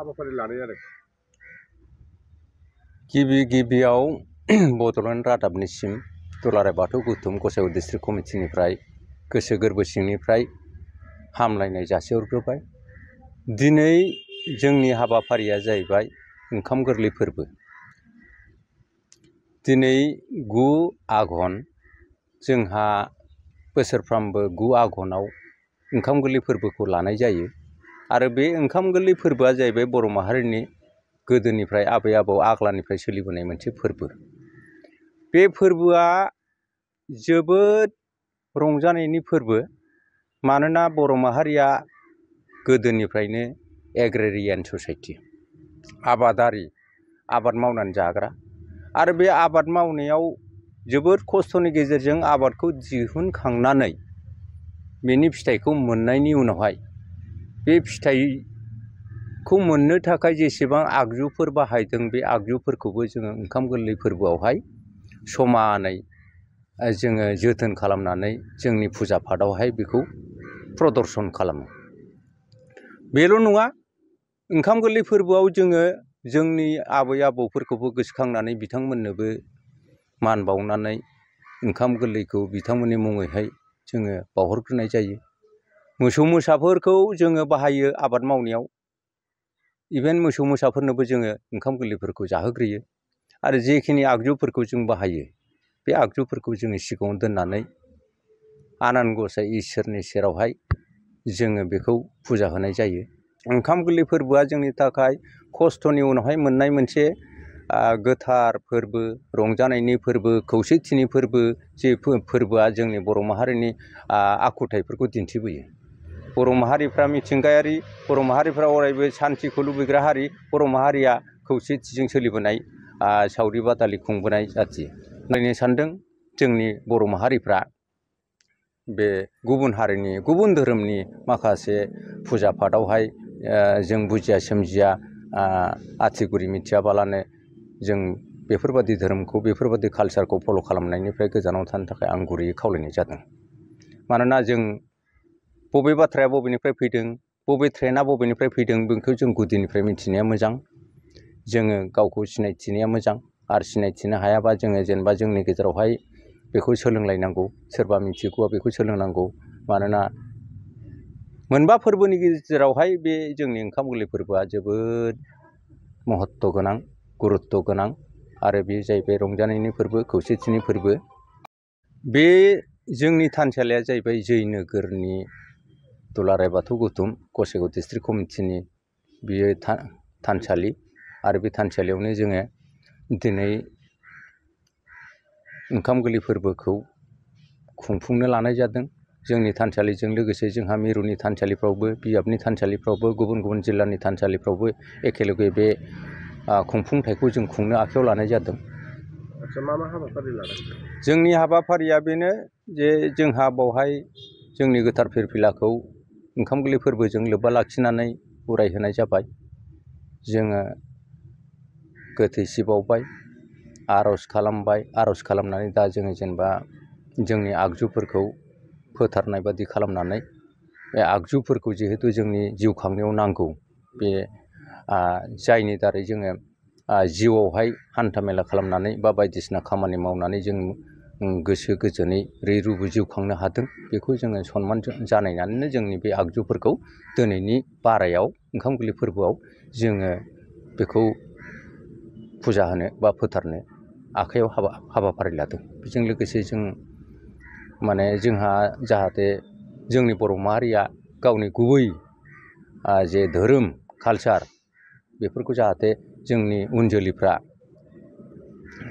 हाबाफारि लानाय जादों? गिबियाव बड'लेण्ड रादाबनिसिम दुलाराय बाथौ गौथुम गसाइगाव डिस्ट्रिक्ट कमिटिनिफ्राय गोसो गोरबो सिंनिफ्राय हामलायनाय जासिहरग्रोबाय। दिनै जोंनि हाबाफारिया जाहैबाय ओंखाम गोरलै फोरबो। दिनै 9 आघन जोंहा बोसोरफ्रामबो 9 आघनाव ओंखाम गोरलै फोरबोखौ लानाय जायो आरो बे ओंखाम गोरलै फोरबोआ जाहैबाय बर' माहारिनि गोदोनिफ्राय आबै आबौ आग्लानिफ्राय सोलिबोनाय मोनसे फोरबो। बे फोरबोआ जोबोद रंजानायनि फोरबो, मानोना बर' माहारिया गोदोनिफ्रायनो एग्रेरियान ससाइटि, आबादारि, आबाद मावनानै जाग्रा आरो बे आबाद मावनायाव जोबोद खस्थ'नि गेजेरजों आबादखौ दिहुनखांनानै बेनि फिथाइखौ मोननायनि उनावहाय बे फिथाइखौ मोननो थाखाय जेसेबां आगजुफोर बाहायदों बे आगजुफोरखौबो जोङो ओंखाम गोरलै फोरबोआवहाय समानै जोङो जोथोन खालामनानै जोंनि फुजा फाथावहाय बेखौ प्रदर्शन खालामो। बेल' नङा, ओंखाम गोरलै फोरबोआव जोङो जोंनि आबै आबौफोरखौबो गोसोखांनानै बिथांमोननोबो मान बावनानै ओंखाम गोरलैखौ बिथांमोननि मुङैहाय जोङो बावहरग्रोनाय जायो। मोसौ मोसाफोरखौ जोङो बाहायो आबाद मावनायाव, इभेन मोसौ मोसाफोरनोबो जोङो ओंखाम गोरलैफोरखौ जाहोग्रोयो आरो जेखिनि आगजुफोरखौ जों बाहायो बे आगजुफोरखौ जोङो सिगाङाव दोननानै आनान गसाइ इसोरनि सेरावहाय जोङो बेखौ फुजा होनाय जायो। ओंखाम गोरलै फोरबोआ जोंनि थाखाय खस्थ'नि उनावहाय मोननाय मोनसे गोथार फोरबो, रंजानायनि फोरबो, खौसेथिनि फोरबो, जे फोरबोआ जोंनि बर' माहारिनि आखुथाइफोरखौ दिन्थिबोयो। बर' माहारिफ्रा मिथिंगायारि, बर' माहारिफ्रा अरायबो सान्थिखौ लुबैग्रा हारि, बर' माहारिया खौसेथिजों सोलिबोनाय सावरि बादालि खुंबोनाय जाथि। नायनो सानदों जोंनि बर' माहारिफ्रा बे गुबुन हारिनि, गुबुन धोरोमनि माखासे फुजा फाथावहाय जों बुजिया सोमजिया आथिगुरि मिथियाबालानो जों बेफोरबादि धोरोमखौ, बेफोरबादि कालसारखौ फल' खालामनायनिफ्राय गोजानाव थानो थाखाय आं गुरैयै खावलायनाय जादों। मानोना जों बबे बाथ्राया बबेनिफ्राय फैदों, बबे ट्रेना बबेनिफ्राय फैदों, बेखौ जों गुदिनिफ्राय मिथिनाया मोजां। जोङो गावखौ सिनायथिनाया मोजां आरो सिनायथिनो हायाबा जोङो जेनेबा जोंनि गेजेरावहाय बेखौ सोलोंलायनांगौ, सोरबा मिथिगौआ बेखौ सोलोंनांगौ। मानोना मोनबा फोरबोनि गेजेरावहाय बे जोंनि ओंखाम गोरलै फोरबोआ जोबोद महत्त गोनां, गुरुत्त गोनां आरो बे जाहैबाय रंजानायनि फोरबो, खौसेथिनि फोरबो। बे जोंनि थानसालिया जाहैबाय जै नोगोरनि दुलाराय बाथौ गौथुम गसाइगाव डिस्ट्रिक्ट कमिटिनि बियो थानसालि आरो बे थानसालियावनो जोङो दिनै ओंखाम गोरलै फोरबोखौ खुंफुंनो लानाय जादों। जोंनि थानसालिजों लोगोसे जोंहा मिरुनि थानसालिफ्रावबो, बियाबनि थानसालिफ्रावबो, गुबुन गुबुन जिल्लानि थानसालिफ्रावबो एखेलगे बे खुंफुंथायखौ जों खुंनो आखायाव लानाय जादों। आदसा, मा मा हाबाफारि लादों? जोंनि हाबाफारिया बेनो जे जोंहा बावहाय जोंनि गोथार फिरफिलाखौ ओंखाम गोरलै फोरबोजों लोब्बा लाखिनानै बरायहोनाय जाबाय। जोङो गोथैसि बावबाय, आर'ज खालामबाय, आर'ज खालामनानै दा जोङो जेनेबा जोंनि आगजुफोरखौ फोथारनाय बादि खालामनानै बे आगजुफोरखौ जिहेथु जोंनि जिउ खांनायाव नांगौ, बे जायनि दारै जोङो जिउआवहाय हान्था मेला खालामनानै बा बायदिसिना खामानि मावनानै जों गोसो गोजोनै रैरुबै जिउ खांनो हादों, बेखौ जोङो सनमान जानायनानैनो जोंनि बे आगजुफोरखौ दिनैनि बारायाव ओंखाम गोरलै फोरबोआव जोङो बेखौ फुजा होनो बा फोथारनो आखायाव हाबाफारि लादों। बेजों लोगोसे जों माने जोंहा जाहाथे जोंनि बर' माहारिया गावनि गुबै जे धोरोम कालसार बेफोरखौ जाहाथे जोंनि उन जोलैफ्रा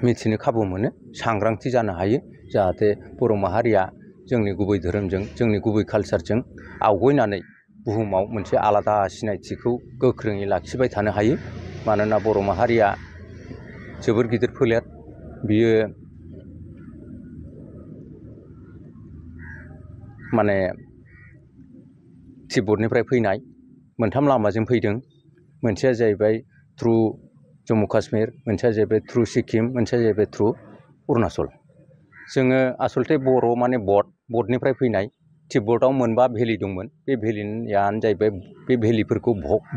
मिथिनो खाबु मोनो, सांग्रांथि जानो हायो, जाहाथे बर' माहारिया जोंनि गुबै धोरोमजों, जोंनि गुबै कालसारजों आवगायनानै बुहुमाव मोनसे आलादा सिनायथिखौ गोख्रोङै लाखिबाय थानो हायो। मानोना बर' माहारिया जोबोर गिदिर फोलेर, बियो माने तिब्बतनिफ्राय फैनाय, मोनथाम लामाजों फैदों। मोनसेया जाहैबाय थ्रु जम्मु काश्मीर, मोनसेया जाहैबाय थ्रु सिक्किम, मोनसेया जाहैबाय थ्रु अरुणाचल। जोङो आसलथे बर' माने बटनिफ्राय फैनाय, तिब्बतआव मोनबा भेलि दंमोन बे भेलियानो जाहैबाय बे भेलिफोरखौ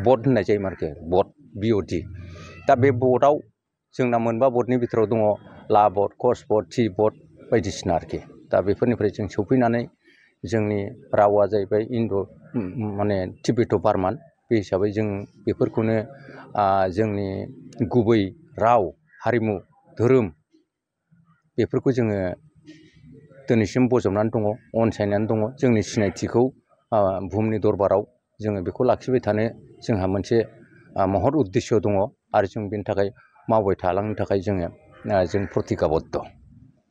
बड होननाय जायोमोन आरोखि बड BOD दा बे बडआव जोंना मोनबा बडनि बिथोराव दङ ला बड कच बड टि बड बायदिसिना आरोखि दा बेफोरनिफ्राय जों सौफैनानै जोंनि रावा जाहैबाय माने तिब्बेट' बार्मान बे हिसाबै जों बेफोरखौनो जोंनि गुबै राव हारिमु धोरोम बेफोरखौ जोङो दिनैसिम बजबनानै दङ अनसायनानै दङ जोंनि सिनायथिखौ बुहुमनि दरबाराव जोङो बेखौ लाखिबाय थानो जोंहा मोनसे महर उद्देश्य दङ आरो जों बेनि थाखाय मावबाय थालांनो थाखाय जों प्रतिज्ञाबद्ध